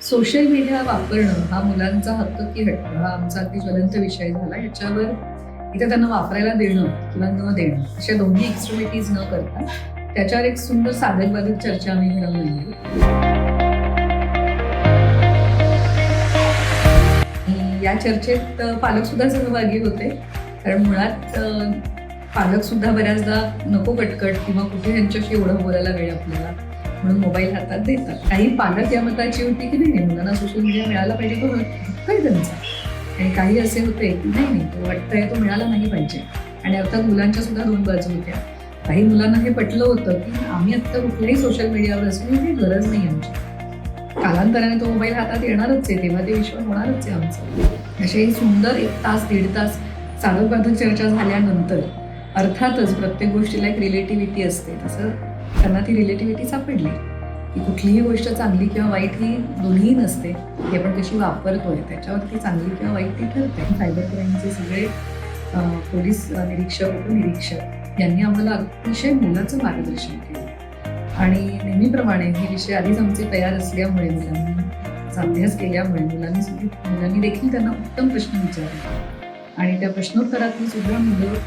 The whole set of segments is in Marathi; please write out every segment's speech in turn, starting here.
सोशल मीडिया वापरणं हा मुलांचा हक्क की हट्ट हा आमचा अगदी ज्वलंत विषय झाला. याच्यावर इथे त्यांना वापरायला देणं किंवा न देणं अशा दोन्ही एक्स्ट्रीमिटीज न करता त्याच्यावर एक सुंदर साधक चर्चा आम्ही घडवून आणली. या चर्चेत पालक सुद्धा सहभागी होते, कारण मुळात पालक सुद्धा बऱ्याचदा नको कटकट किंवा कुठे ह्यांच्याशी एवढं बोलायला वेळ आपल्याला म्हणून मोबाईल हातात देतात. काही पालक या मताची होती की नाही मुलांना सोशल मीडिया मिळाला पाहिजे, तो हक्क आहे त्यांचा. आणि काही असे होते की नाही तो वाटतंय तो मिळाला नाही पाहिजे. आणि अर्थात मुलांच्या सुद्धा दोन बाजू होत्या. काही मुलांना हे पटलं होतं की आम्ही आत्ता कुठल्याही सोशल मीडियावर असू काही गरज नाही आमची, कालांतराने तो मोबाईल हातात येणारच आहे, तेव्हा ते विश्व होणारच आहे आमचं. असे सुंदर 1 तास 1.5 तास साधक चर्चा झाल्यानंतर अर्थातच प्रत्येक गोष्टीला एक रिलेटिव्हिटी असते. तसं त्यांना ती रिलेटिव्हिटी सापडली की कुठलीही गोष्ट चांगली किंवा वाईट ही दोन्ही नसते, ती आपण कशी वापरतोय त्याच्यावरती चांगली किंवा वाईट ती ठरते. सायबर क्राईमचे सगळे पोलीस निरीक्षक उपनिरीक्षक यांनी आम्हाला अतिशय मोलाचं मार्गदर्शन केलं. आणि नेहमीप्रमाणे हे विषय आधीच आमचे तयार असल्यामुळे मुलांनी अभ्यास केल्यामुळे मुलांनी देखील त्यांना उत्तम प्रश्न विचारले. आणि त्या प्रश्नोत्तरातली सुद्धा मुलं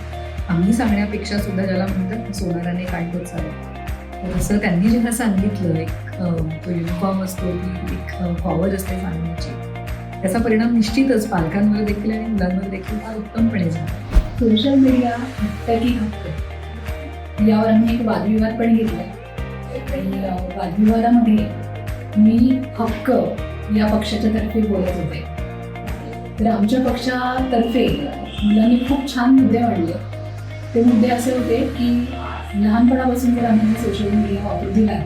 आम्ही सांगण्यापेक्षा सुद्धा ज्याला म्हणतात सोनाराने काढलं चालत, तसं त्यांनी जेव्हा सांगितलं एक तो युनिफॉर्म असतो ती एक पॉवर असते सांगण्याची, त्याचा परिणाम निश्चितच पालकांवर देखील आणि मुलांवर देखील फार उत्तमपणे झाला. सोशल मीडिया हक्क की हक्क यावर आम्ही एक वादविवाद पण घेतला. आणि वादविवादामध्ये मी हक्क या पक्षाच्या तर्फे बोलत होते. तर आमच्या पक्षातर्फे मुलांनी खूप छान मुद्दे मांडले. ते मुद्दे असे होते की लहानपणापासून जर आम्ही सोशल मीडिया वापरू दिला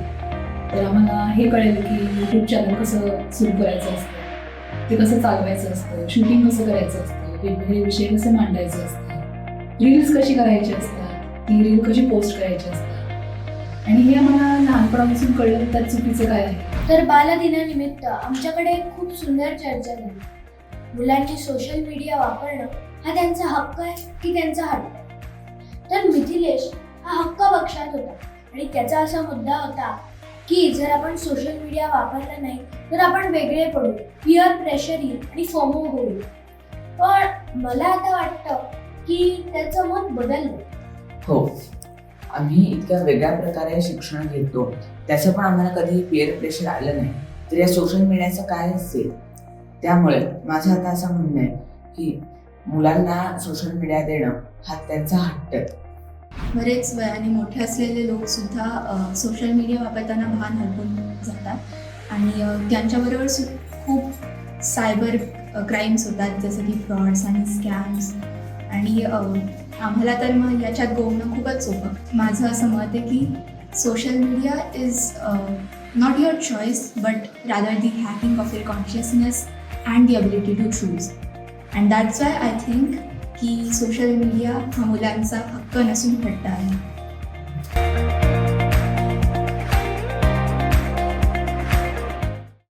तर आम्हाला हे कळेल की यूट्यूब चॅनल कसं सुरू करायचं असतं, ते कसं चालवायचं असतं, शूटिंग कसं करायचं असतं, वेगवेगळे विषय कसे मांडायचे असतात, रील्स कशी करायची असतात, ती रील कशी पोस्ट करायची असतात. आणि हे आम्हाला लहानपणापासून कळलं त्यात चुकीचं काय आहे. तर बालदिनानिमित्त आमच्याकडे खूप सुंदर चर्चा झाली. मुलांनी सोशल मीडिया वापरणं हा त्यांचा हक्क आहे की त्यांचा हट्ट आहे. तर मिथिलेश हा हक्क पक्षात होता आणि त्याचा असा मुद्दा होता की जर आपण सोशल मीडिया वापरला नाही तर आपण वेगळे पडू, पिअर प्रेशर येईल आणि फोमो होईल. पण मला आता वाटतं की त्याचं मत बदललं. हो, आम्ही इतक्या वेगळ्या प्रकारे शिक्षण घेतो, त्याचं पण आम्हाला कधी पिअर प्रेशर आलं नाही, तर या सोशल मीडियाचं काय असेल. त्यामुळे माझं आता असं म्हणणं आहे की मुलांना सोशल मीडिया देणं हा त्यांचा हट्ट आहे. बरेच वयाने मोठे असलेले लोक सुद्धा सोशल मीडिया वापरताना भान हरपून जातात आणि त्यांच्याबरोबर खूप सायबर क्राईम्स होतात, जसं की फ्रॉड्स आणि स्कॅम्स. आणि आम्हाला तर मग याच्यात गोवणं खूपच सोपं. माझं असं मत आहे की social media is not your choice but rather the hacking of your consciousness and the ability to choose. And that's why I think की सोशल मीडिया हा मुलांचा हक्क नसून हट्ट आहे.